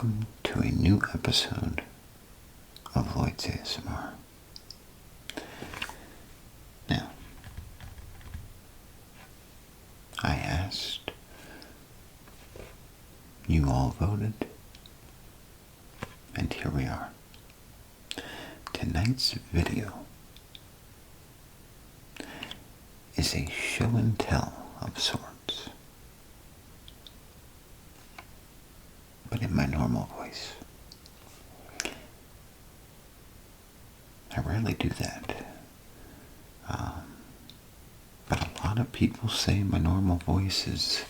welcome to a new episode of Lloyd's ASMR. Now, I asked, you all voted, and here we are. Tonight's video is a show and tell of sorts, but in my normal voice. I rarely do that, but a lot of people say my normal voice is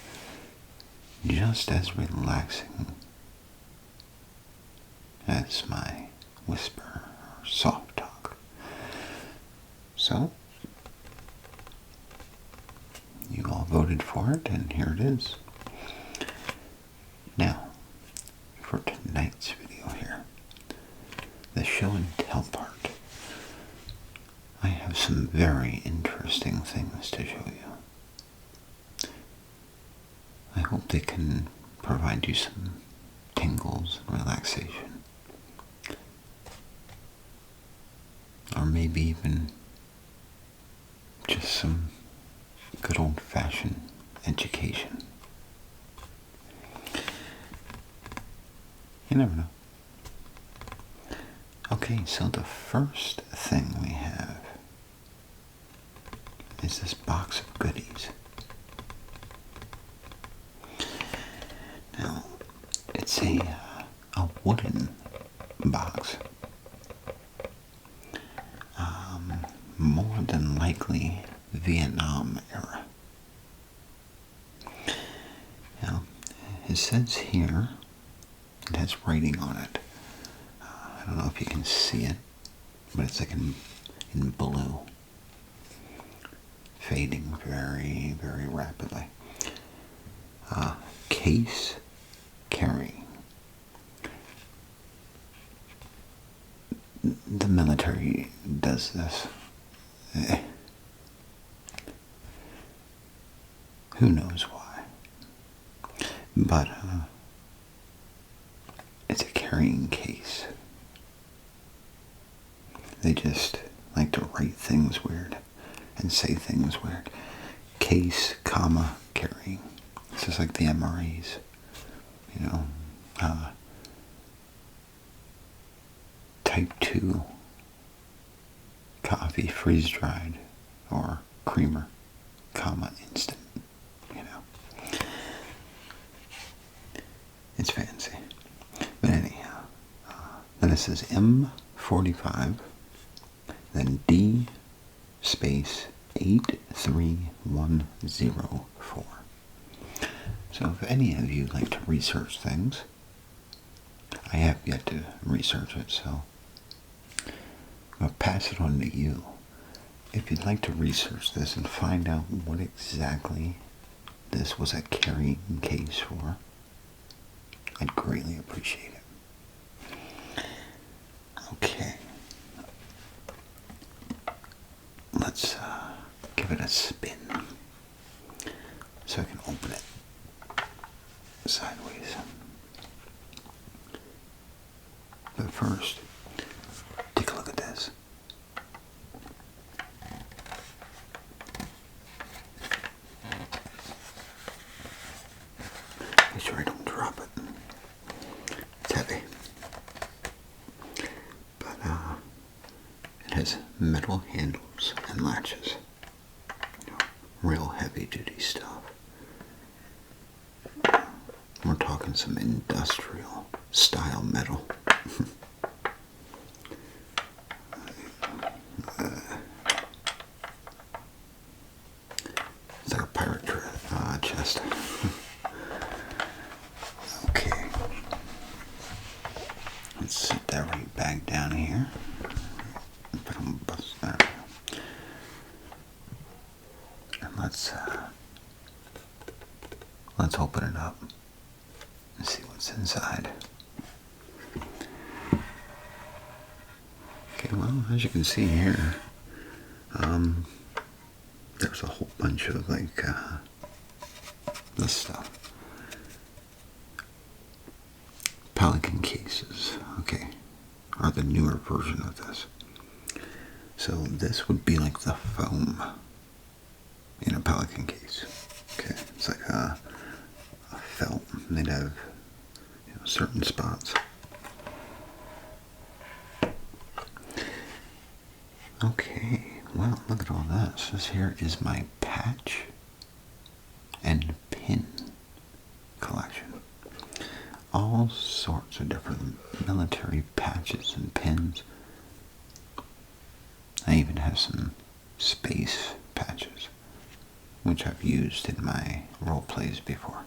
just as relaxing as my whisper or soft talk. So, you all voted for it, and here it is. Now, for tonight's video here, the show and tell part, I have some very interesting things to show you. I hope they can provide you some tingles and relaxation. Or maybe even just some good old-fashioned education. You never know. Okay, so the first thing we have is this box of goodies. Now, it's a wooden box. More than likely Vietnam era. Now, it says here, it has writing on it. I don't know if you can see it, but it's like in blue. Fading very, very rapidly. Case carrying. The military does this. Who knows why? But it's a carrying case. They just like to write things weird and say things weird. Case, comma, carrying. This is like the MREs, you know. Type 2 coffee, freeze-dried, or creamer, comma, instant, you know. It's fancy. But anyhow, then it says M45, then D space 83104. So if any of you like to research things, I have yet to research it, so I'll pass it on to you. If you'd like to research this and find out what exactly this was a carrying case for, I'd greatly appreciate it. Okay. Let's give it a spin so I can open it sideways. But first, take a look at this. Make sure I don't drop it. It's heavy. But it has metal handles and latches. You know, real heavy duty stuff. We're talking some industrial style metal. It's like a pirate chest. Okay. Let's set that right back down here. And let's open it up and see what's inside. Okay, well, as you can see here, there's a whole bunch of like this stuff. Pelican cases, okay, are the newer version of this. So this would be like the foam in a Pelican case. Okay, it's like a felt. They'd have certain spots. Okay, well, look at all this. This here is my patch and pin collection. All sorts of different military patches and pins. I even have some space patches, which I've used in my role plays before.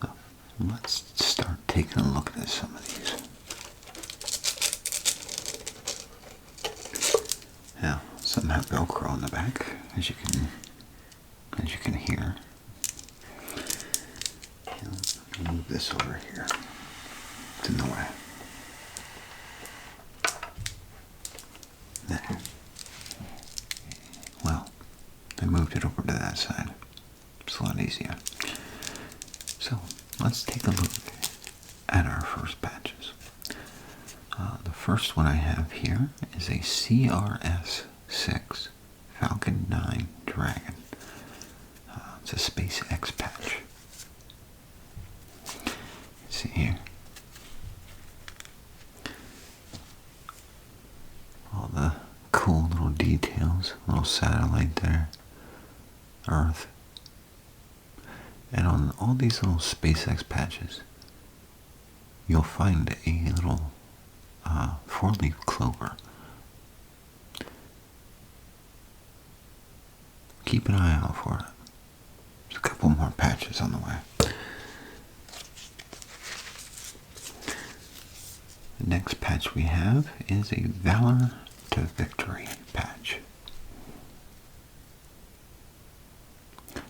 So, let's start taking a look at some of these. Now, some have Velcro on the back, as you can hear. Move this over here. It's in the way. There. Well, I moved it over to that side. It's a lot easier. So, let's take a look at our first patches. The first one I have here is a CRS-6 Falcon 9 Dragon. It's a SpaceX patch. See here. All the cool little details, little satellite there, Earth. And on all these little SpaceX patches, you'll find a little 4-leaf clover. Keep an eye out for it. There's a couple more patches on the way. The next patch we have is a Valor to Victory patch.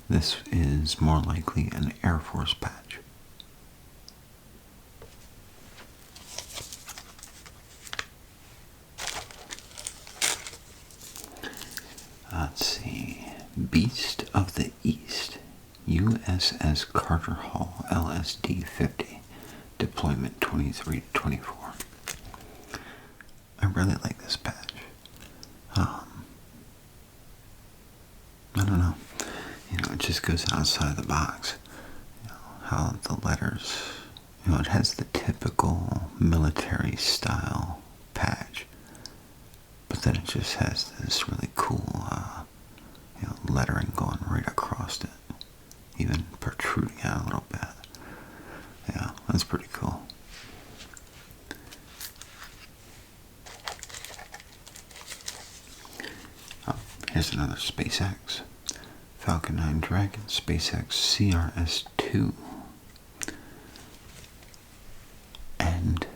This is more likely an Air Force patch. Let's see. Beast of the East, USS Carter Hall, LSD-50, deployment 23-24. I really like this patch. I don't know. It just goes outside the box. How the letters, it has the typical military style patch, but then it just has this really cool, lettering going right across it, even protruding out a little bit. Yeah, that's pretty cool. Oh, here's another SpaceX Falcon 9 Dragon, SpaceX CRS-2. And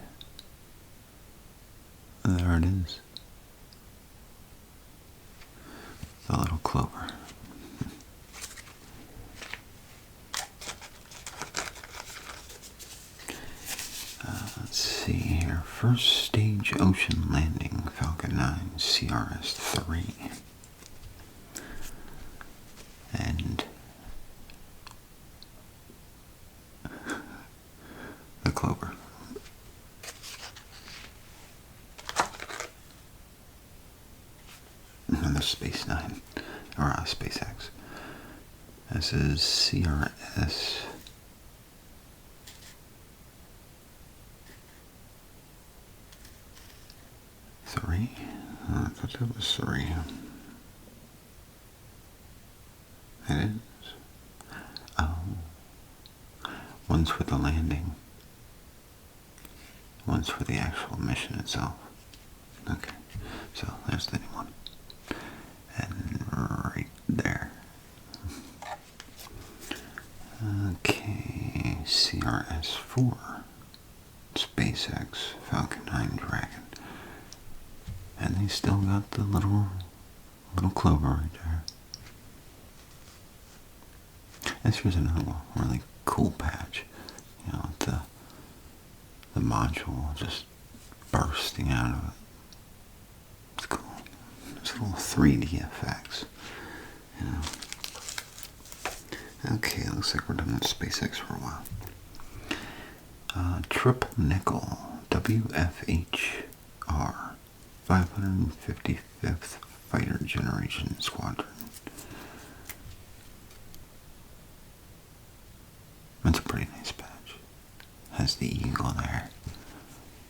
there it is. The little clover. Let's see here. First stage ocean landing, Falcon 9 CRS-3. And the clover. Another Space 9, or SpaceX. This is CRS. Three? I thought that was 3. It is. Oh. One's for the landing. One's for the actual mission itself. Okay. So there's the new one. And right there. Okay. CRS-4. SpaceX Falcon 9 Dragon. And they still got the little clover right there. This was another really cool patch. The module just bursting out of it. It's cool. It's little 3D effects. Okay, looks like we're done with SpaceX for a while. Triple Nickel, WFHR, 555th Fighter Generation Squadron. That's a pretty nice badge. Has the eagle there,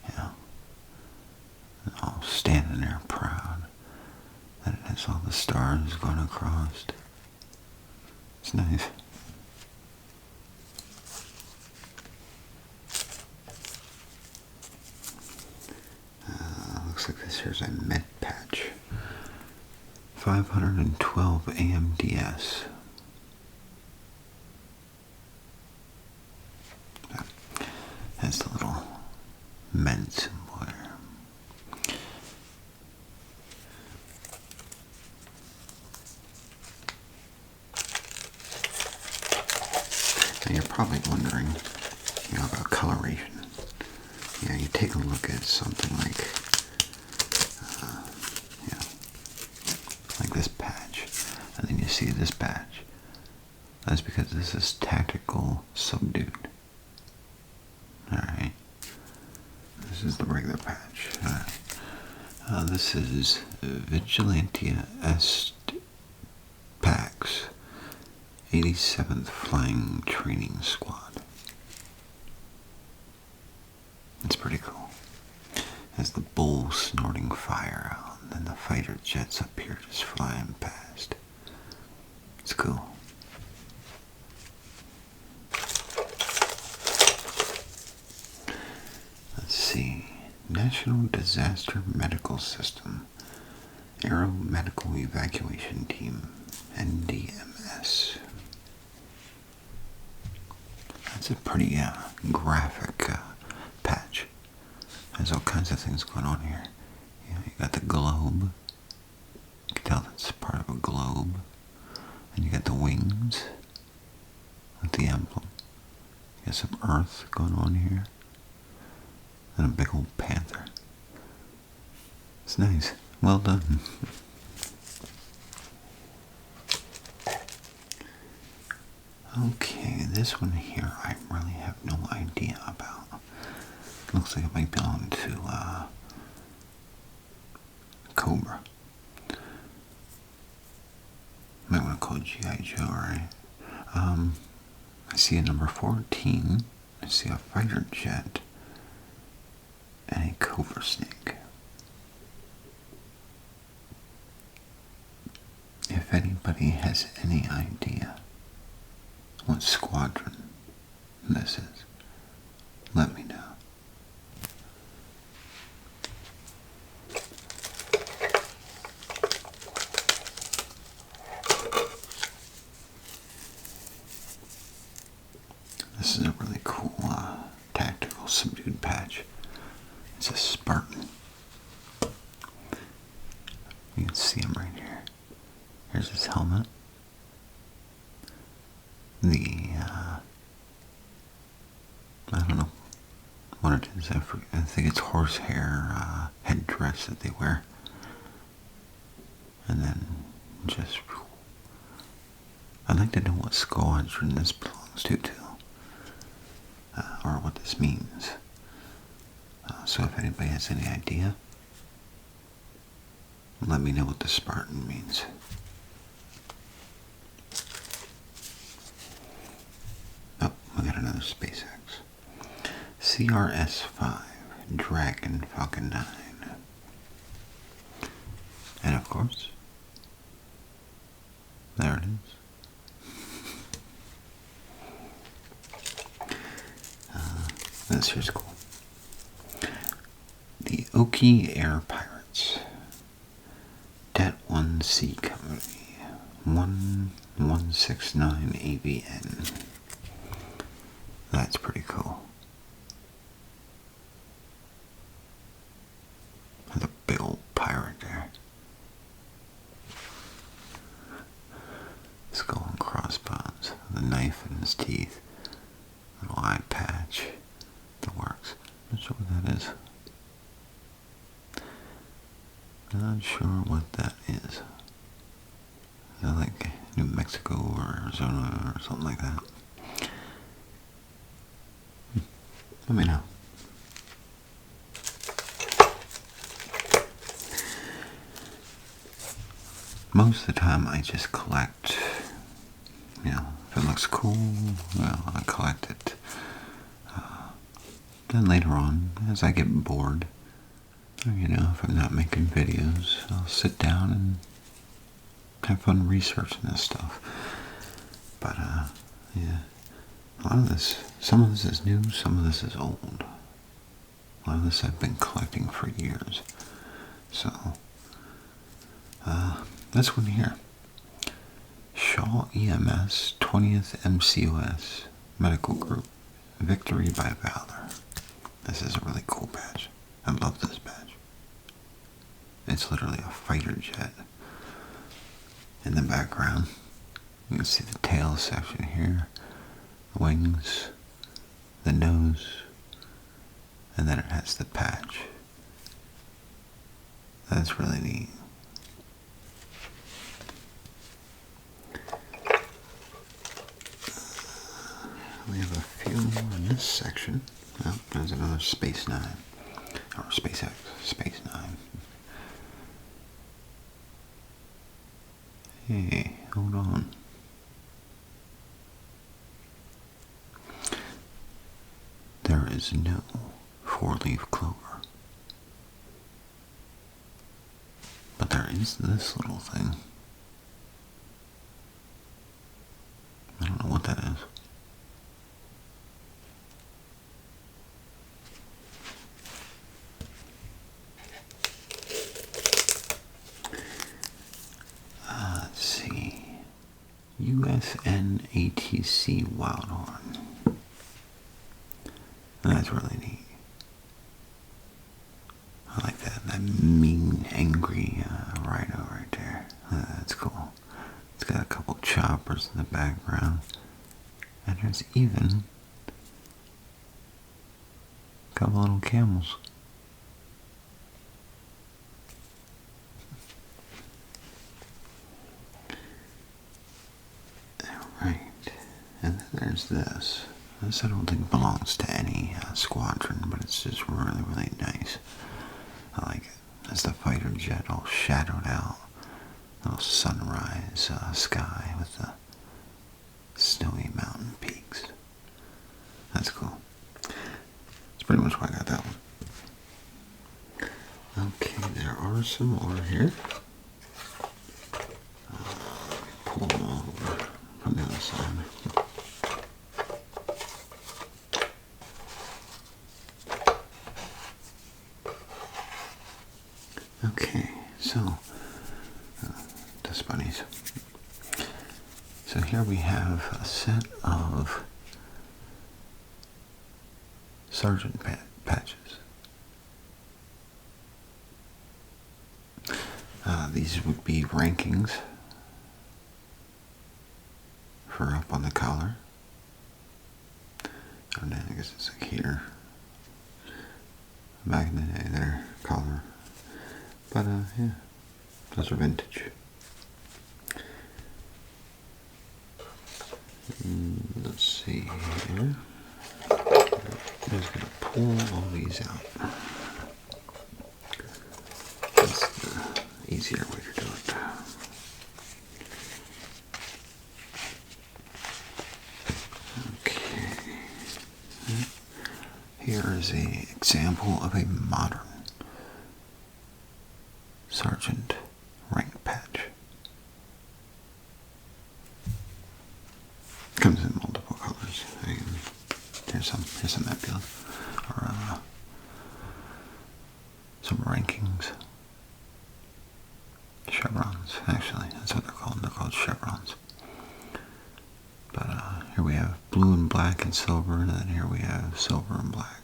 you know, all standing there proud that it has all the stars going across. It's nice. Looks like this here's a med patch. 512 AMDS. Has the little med symbol there. Now you're probably wondering, you know, about coloration. Yeah, you take a look at something like, you know, like this patch, and then you see this patch. That's because this is tactical subdued. Alright. This is the regular patch. This is Vigilantia Est Pax, 87th Flying Training Squad. It's pretty cool. As the bull snorting fire out, and then the fighter jets up here just flying past. It's cool. Let's see. National Disaster Medical System, Aero Medical Evacuation Team, NDMS. That's a pretty graphic patch. There's all kinds of things going on here. Yeah, you got the globe. You can tell that's part of a globe. And you got the wings with the emblem. You got some earth going on here. And a big old panther. It's nice. Well done. Okay, this one here I really have no idea about. Looks like it might belong to Cobra. Might want to call it G.I. Joe, right? I see a number 14. I see a fighter jet. And a cobra snake. If anybody has any idea what squadron this is, let me know. This is a really cool tactical subdued patch. It's a Spartan. You can see him right here. Here's his helmet. I don't know what it is. I think it's horsehair headdress that they wear. And then just, I'd like to know what squadron this belongs to too. Or what this means. So if anybody has any idea, let me know what the Spartan means. Oh, we got another SpaceX. CRS-5, Dragon Falcon 9. And of course, there it is. This here's cool. The Oki Air Pirates. Det 1C Company. 1169 AVN. That's pretty cool. There's a big old pirate there. Skull and crossbones. The knife in his teeth. Little eye patch. The works. Not sure what that is. Not sure what that is. Is that like New Mexico or Arizona or something like that? let me know. Most of the time I just collect, if it looks cool, well, I collect it. Then later on, as I get bored, if I'm not making videos, I'll sit down and have fun researching this stuff. But, yeah, a lot of this, some of this is new, some of this is old. A lot of this I've been collecting for years. So, this one here. Shaw EMS 20th MCOS Medical Group. Victory by Valor. This is a really cool badge. I love this badge. It's literally a fighter jet. In the background, you can see the tail section here, the wings, the nose, and then it has the patch. That's really neat. We have a few more in this section. Oh, there's another Space 9. Or SpaceX. Space 9. Hey, hold on. There is no 4-leaf clover. But there is this little thing. I don't know what that is. Let's see. USNATC Wildhorn. That's really neat. I like that mean, angry rhino right there. That's cool. It's got a couple choppers in the background. And there's even a couple little camels. Alright. And then there's this. This I don't think belongs to any squadron, but it's just really, really nice. I like it. It's the fighter jet all shadowed out. Little sunrise sky with the snowy mountain peaks. That's cool. That's pretty much why I got that one. Okay, there are some more here. Pull them all over from the other side. Okay, so dust bunnies. So here we have a set of sergeant patches. These would be rankings for up on the collar. And then I guess it's like here. Back in the day there, collar. But yeah, those are vintage. Let's see here. I'm just gonna pull all these out. That's the easier way to do it. Okay. Here is an example of a modern sergeant rank patch. Comes in multiple colors. Here's some nebula, or some rankings. Chevrons, actually, that's what they're called. They're called chevrons. But here we have blue and black and silver, and then here we have silver and black.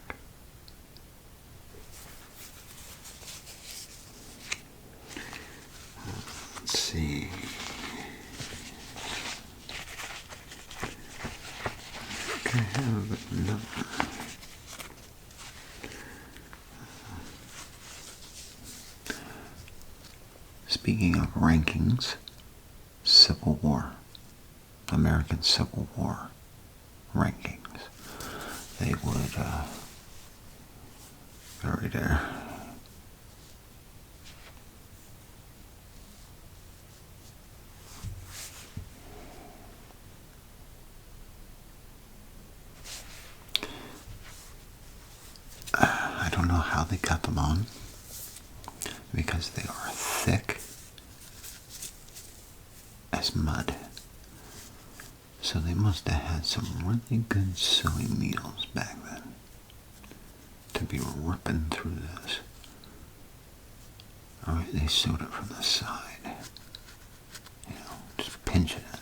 Let's see. I have another. Speaking of rankings, Civil War, American Civil War rankings. They would Right there. I don't know how they got them on, because they are thick as mud. So they must have had some really good sewing needles back then to be ripping through this. Alright, they sewed it from the side. You know, just pinching it.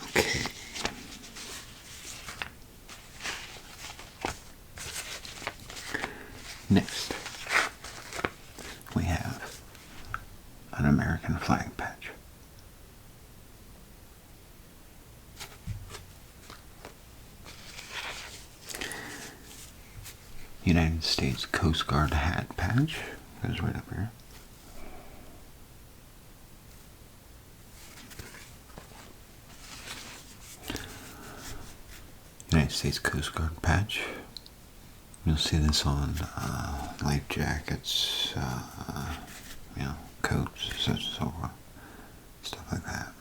Okay. Next, we have an American flag patch. United States Coast Guard hat patch goes right up here. United States Coast Guard patch. You'll see this on life jackets, you know, coats, such and so forth, stuff like that.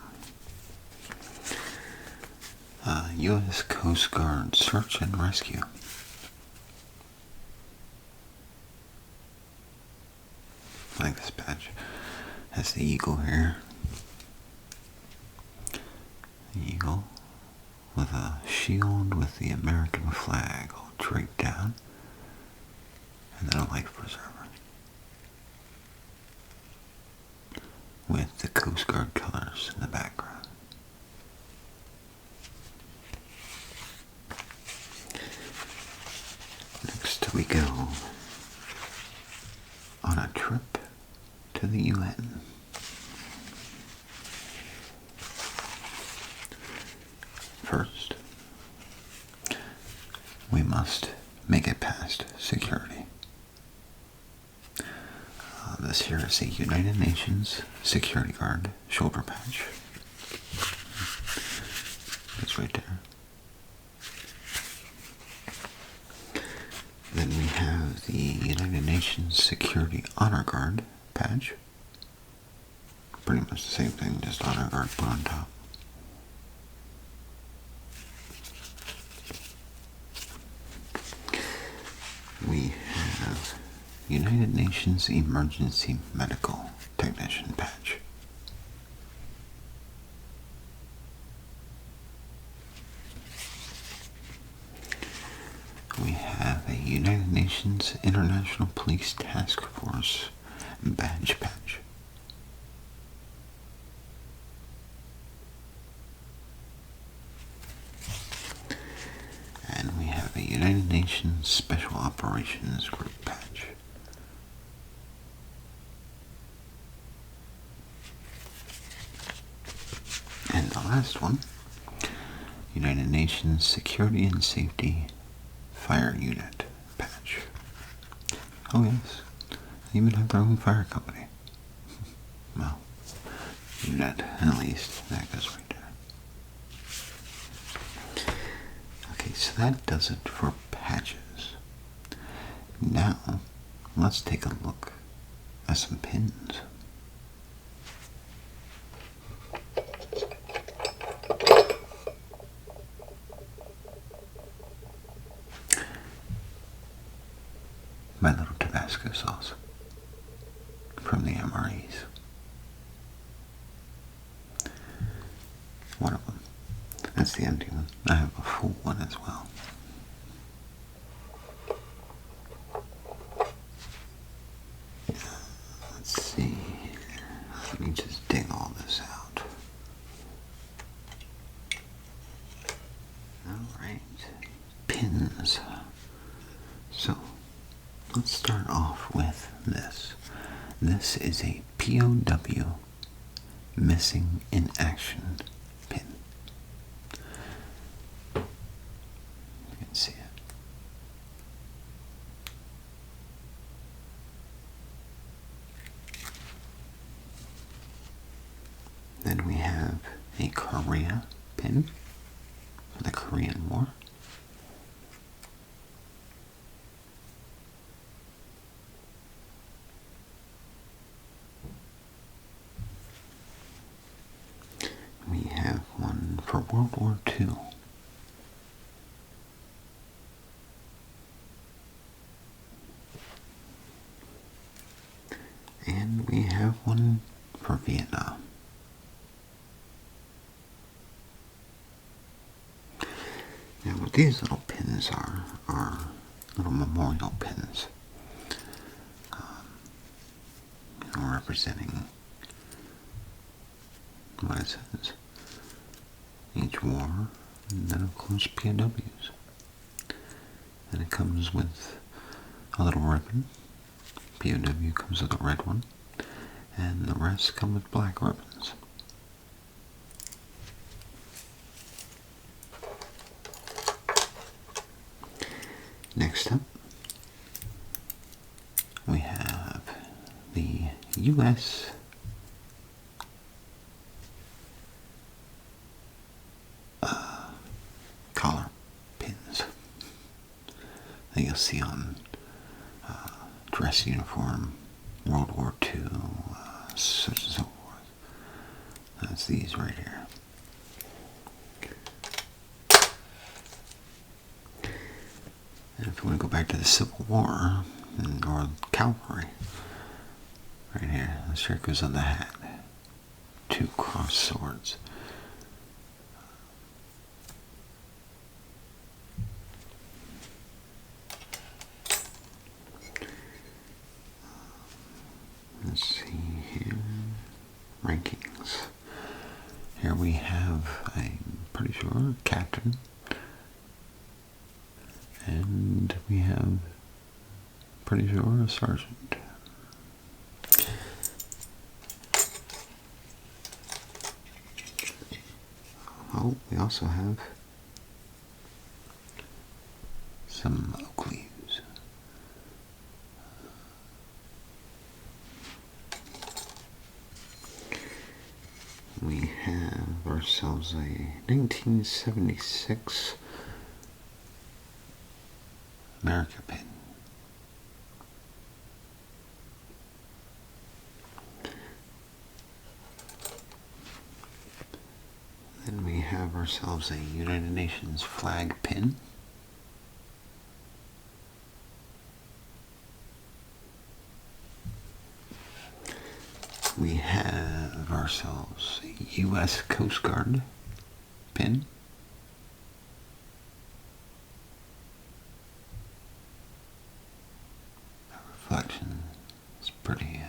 U.S. Coast Guard Search and Rescue. I like this patch. Has the eagle here. The eagle with a shield with the American flag all draped down, and then a life preserver with the Coast Guard colors in the background. Next we go on a trip to the UN. First, we must make it past security. This here is a United Nations security guard shoulder patch. It's right there. Then we have the United Nations Security Honor Guard patch. Pretty much the same thing, just honor guard put on top. We have United Nations Emergency Medical Technician patch. We have a United Nations International Police Task Force badge patch. And we have a United Nations Special Operations Group patch. And the last one, United Nations Security and Safety Fire Unit patch. Oh yes, they even have their own fire company. Well, unit at least, that goes right there. Okay, so that does it for patches. Now, let's take a look at some pins. My little Tabasco sauce from the MREs. One of them. That's the empty one. I have a full one as well. Let's see. Let me just dig all this out. Alright. Pins. So, let's start off with this. This is a POW missing in action pin. You can see it. Then we have a Korea pin for the Korean War. World War II. And we have one for Vietnam. Now what these little pins are little memorial pins. Representing what it says. Each war, and then of course POWs. And it comes with a little ribbon. POW comes with a red one, and the rest come with black ribbons. Next up, we have the U.S. Collar pins that you'll see on dress uniform, World War II, such and so forth. That's these right here. And if you want to go back to the Civil War, or cavalry, right here, the shirt goes on the hat. 2 crossed swords. Let's see here. Rankings. Here we have, I'm pretty sure, captain. And we have, pretty sure, a sergeant. Oh, we also have some oak leaves. We have ourselves a 1976 America pin. Then we have ourselves a United Nations flag pin. We have ourselves a U.S. Coast Guard pin. The reflection is pretty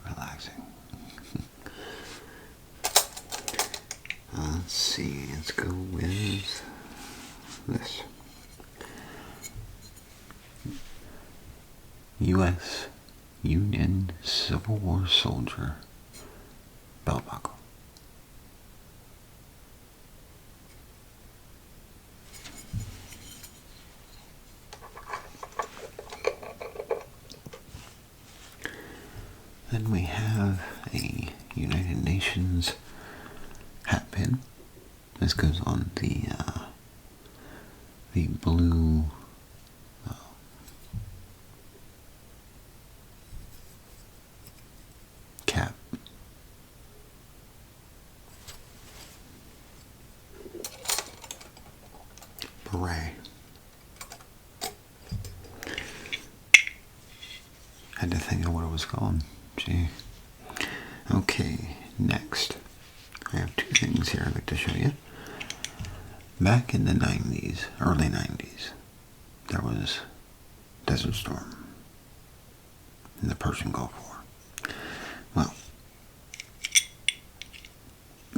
relaxing. Let's see, let's go with this. U.S. Union Civil War Soldier belt buckle. Then we have a United Nations hat pin. This goes on the blue cap. Beret. Had to think of what it was called. Gee. Okay, next. I have 2 things here I'd like to show you. Back in the 90s, early 90s, there was Desert Storm in the Persian Gulf War. Well,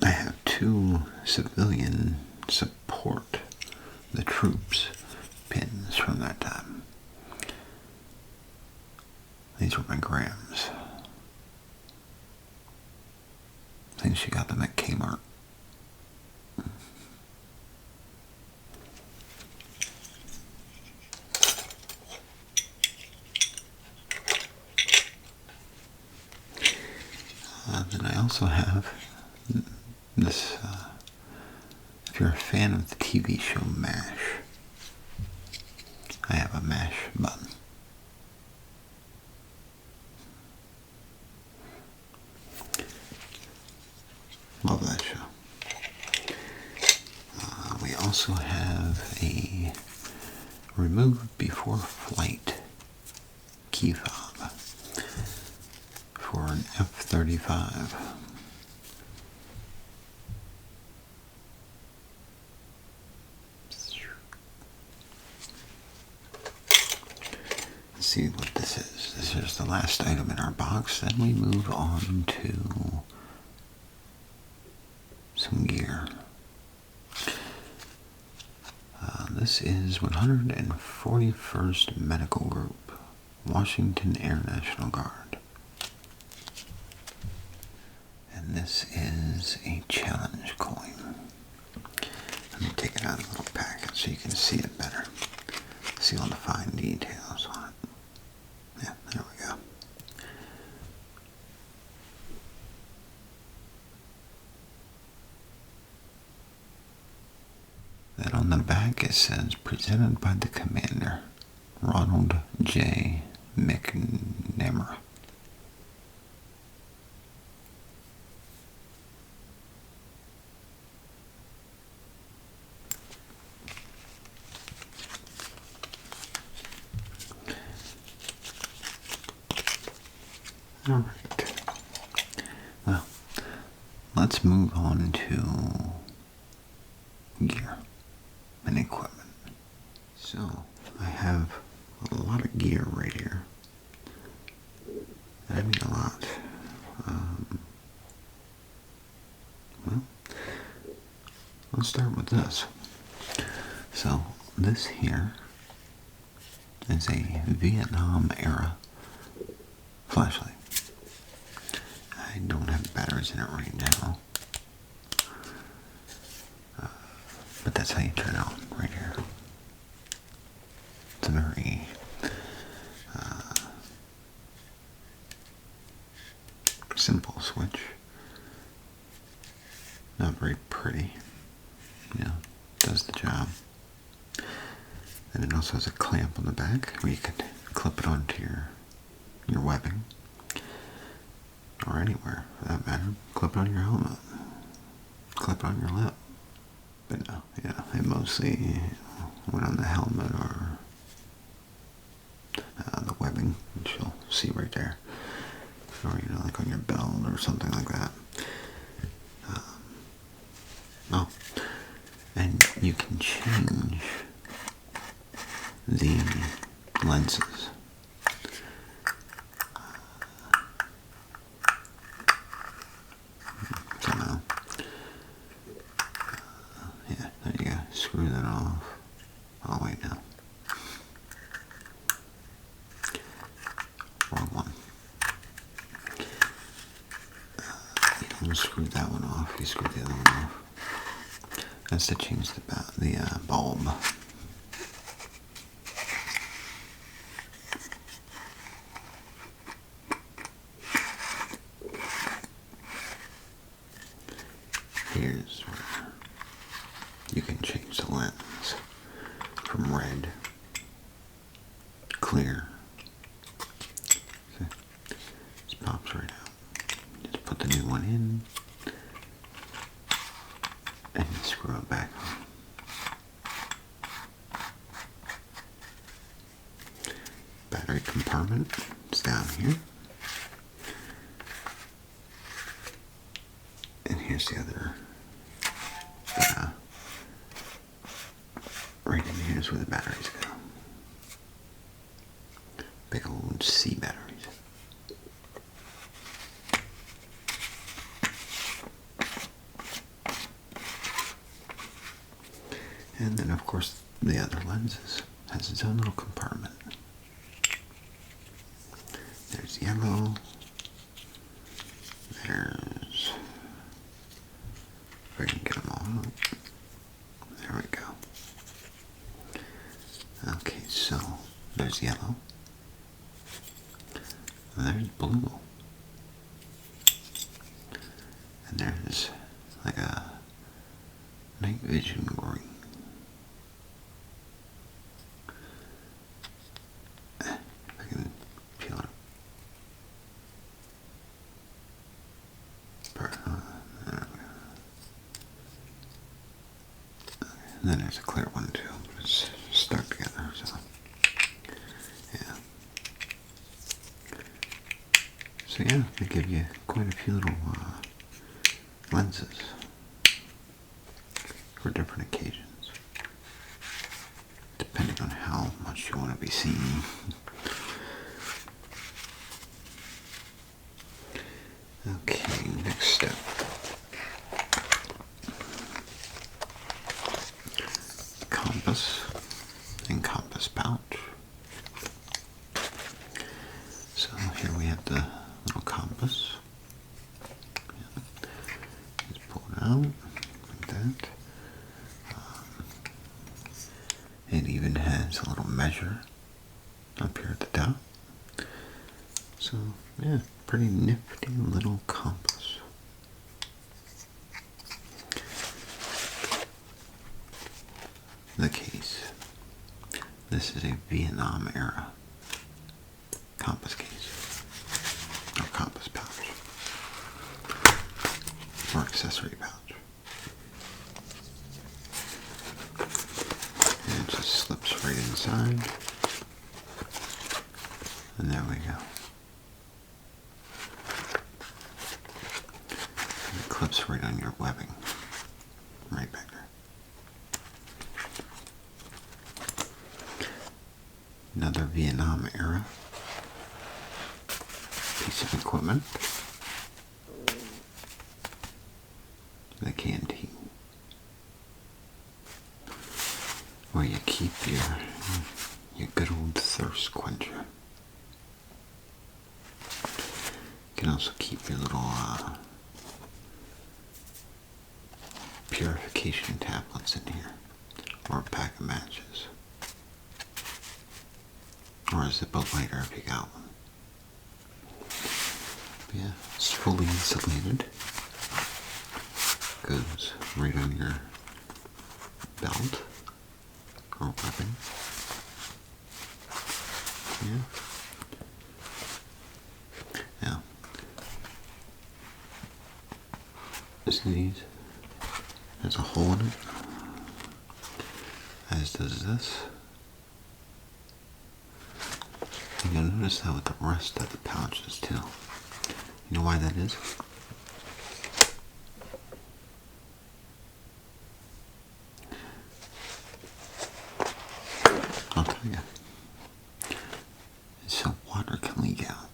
I have 2 civilian support the troops pins from that time. These were my grams. I think she got them at Kmart. Then I also have this, if you're a fan of the TV show MASH, I have a MASH button. Love that show. also have a remove before flight key fob for an F-35. Let's see what this is. This is the last item in our box. Then we move on to some gear. This is 141st Medical Group, Washington Air National Guard. And this is a challenge coin. Let me take it out of a little packet so you can see it better. See all the fine details on it. Yeah, there we go. Then on the back it says, presented by the Commander, Ronald J. McNamara. Alright. Well, let's move on to gear and equipment. So, I have a lot of gear right here. I mean a lot. Well, let's start with this. So, this here is a Vietnam era flashlight. I don't have batteries in it right now. But that's how you turn it on, right here. It's a very simple switch. Not very pretty. Yeah, does the job. And it also has a clamp on the back where you can clip it onto your webbing. Or anywhere, for that matter. Clip it on your helmet. Clip it on your lip. But no, yeah, it mostly went on the helmet or the webbing, which you'll see right there. Or, you know, like on your belt or something like that. Oh, and you can change the lenses. Somehow. Yeah, there you go. Screw that off. Oh, wait, no. Wrong one. You don't screw that one off. You screw the other one off. That's to change the bulb. Here's where you can change the lens from red, clear. See? Just pops right out. Just put the new one in and you screw it back on. Battery compartment is down here. And here's the other. Right in here is where the batteries go. Big old C batteries. And then, of course, the other lenses has its own little compartment. There's yellow. There's, if I can get them all out. There we go. Okay, so there's yellow. And there's blue. And there's like a night vision green. I can peel it. And then there's a clear one too. It's stuck together, so yeah. So yeah, they give you quite a few little lenses for different occasions, depending on how much you want to be seen. Okay, next step. Compass and compass pouch. So here we have the little compass. Yeah. Just pull it out like that. It even has a little measure up here at the top. So yeah, pretty nifty little compass. The case. This is a Vietnam era compass case, or compass pouch, or accessory pouch. And it just slips right inside. And there we go. And it clips right on your webbing. Right back there. Another Vietnam era piece of equipment. The canteen, where you keep your good old thirst quencher. You can also keep your little purification tablets in here, or a pack of matches, or a Zippo lighter if you got one. But yeah, it's fully insulated. Goes right on your belt or weapon. Yeah. Now, this has a hole in it, as does this. You'll notice that with the rest of the pouches too. You know why that is? I'll tell you. So water can leak out.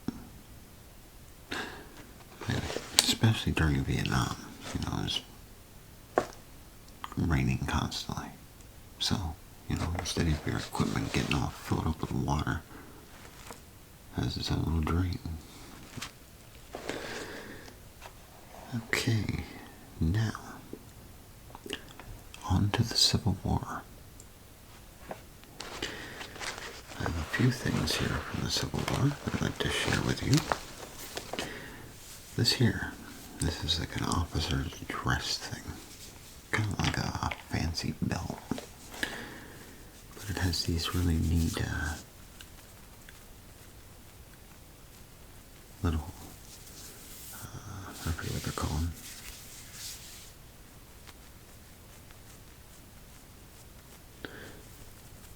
Especially during Vietnam. You know, it's raining constantly. So, you know, instead of your equipment getting all filled up with water, it has its own little drain. Okay, now, on to the Civil War. I have a few things here from the Civil War that I'd like to share with you. This is like an officer's dress thing. Kind of like a fancy belt. But it has these really neat little, I forget what they're called.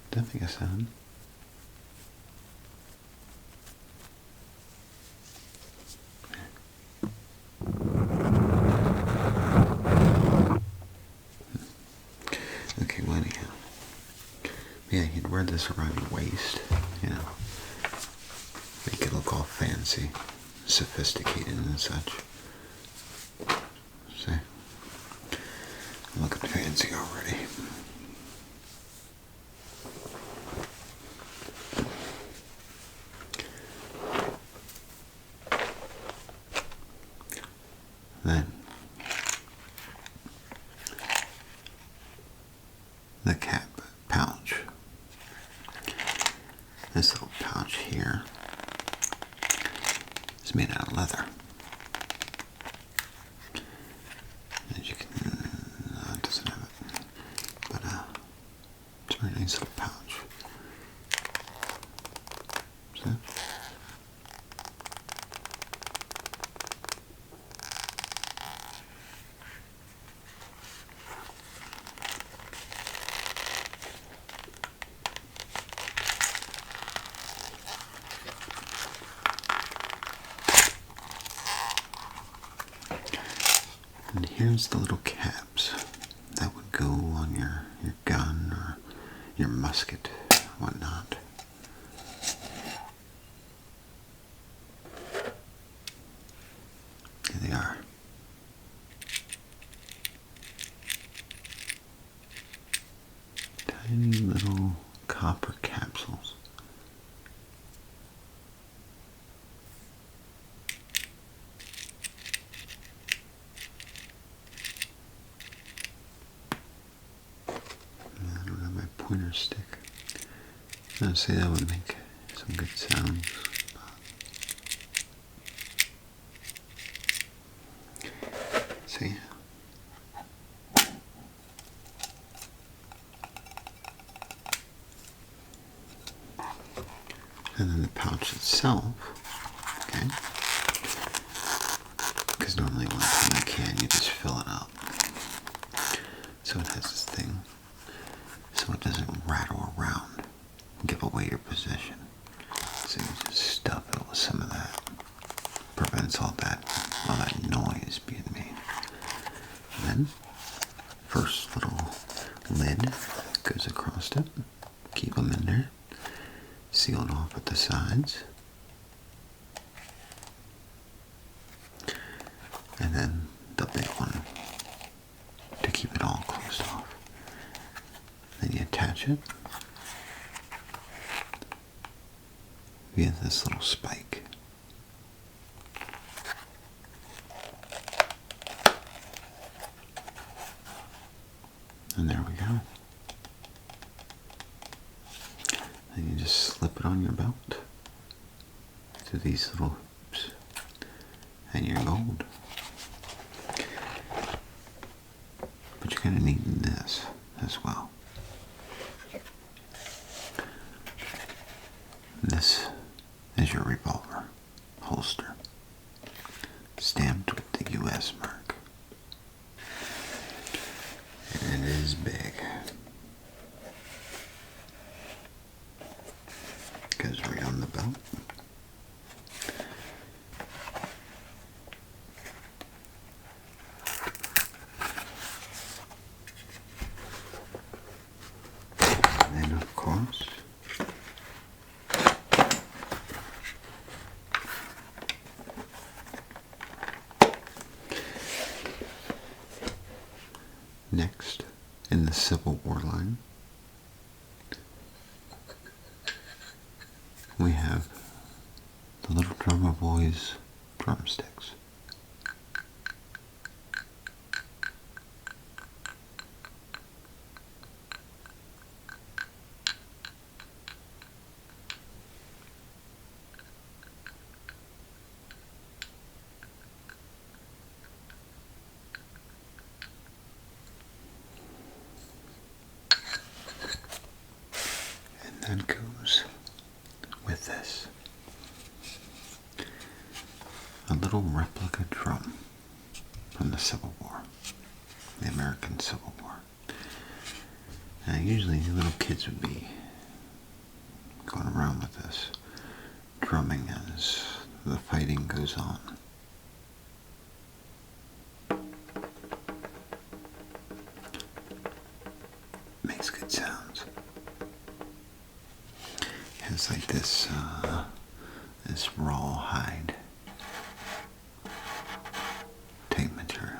Does that make a sound? Okay, well anyhow. Yeah, you'd wear this around your waist, you know. Make it look all fancy, sophisticated and such. See? I'm looking fancy already. Then, the cap pouch. This little pouch here is made out of leather. As you can, it doesn't have it, but it's a very nice little pouch. See? And here's the little caps that would go on your gun or your musket, whatnot. Here they are. Tiny little copper capsules. I don't have my pointer stick. I'd say that would make some good sounds. See? And then the pouch itself, okay? Because normally one time you can, you just fill it up. So it has this thing, so it doesn't rattle around and give away your position. So you just stuff it with some of that. Prevents all that noise being made. And then, first little lid goes across it. Keep them in there. Seal it off at the sides. And then the big one to keep it all closed off. Then you attach it via this little spike. And there we go. Then you just slip it on your belt to these little hoops, and you're gold. But you're going to need this as well. This is your revolver holster, stamped with the US mark. And it is big. Goes right on the belt. And then of course, next in the Civil War line, we have the Little Drummer Boy's drumsticks. And that goes with this. A little replica drum from the Civil War, the American Civil War. Now usually little kids would be going around with this, drumming as the fighting goes on. Makes good sounds. It has like this raw hide tape material.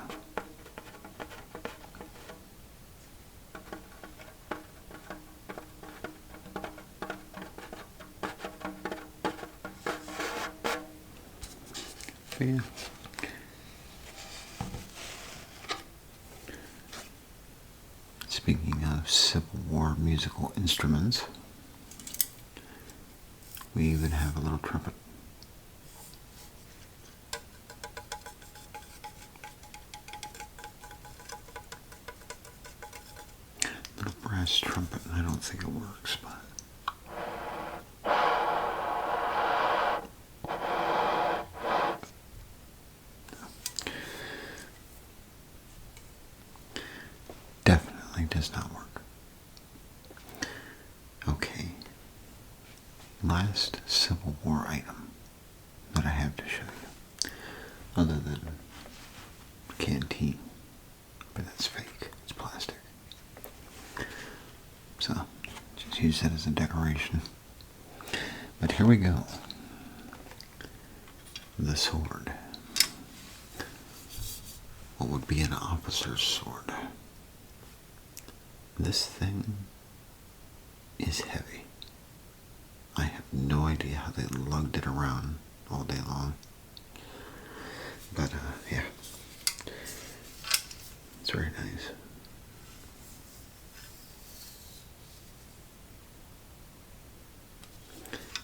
But yeah. Speaking of Civil War musical instruments, we even have a little trumpet. Little brass trumpet. I don't think it works, but definitely does not work. Okay. Last Civil War item that I have to show you, other than canteen. use that as a decoration. But here we go. The sword. What would be an officer's sword? This thing is heavy. I have no idea how they lugged it around all day long. But, yeah. It's very nice.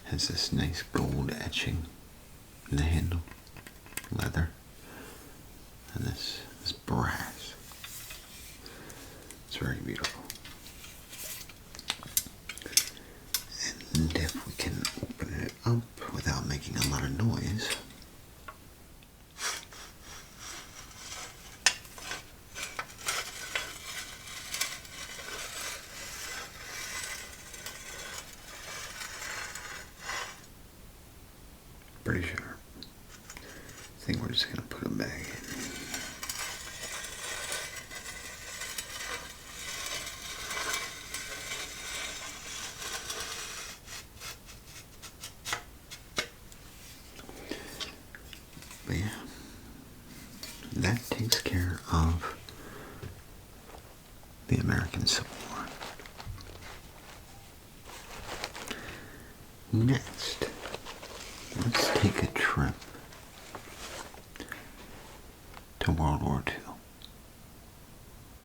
Has this nice gold etching in the handle, leather, and this brass. It's very beautiful. And if we can open it up without making a lot of noise. Pretty sharp. I think we're just going to put them back in. But yeah, that takes care of the American Civil War. Next, let's take a trip to World War II.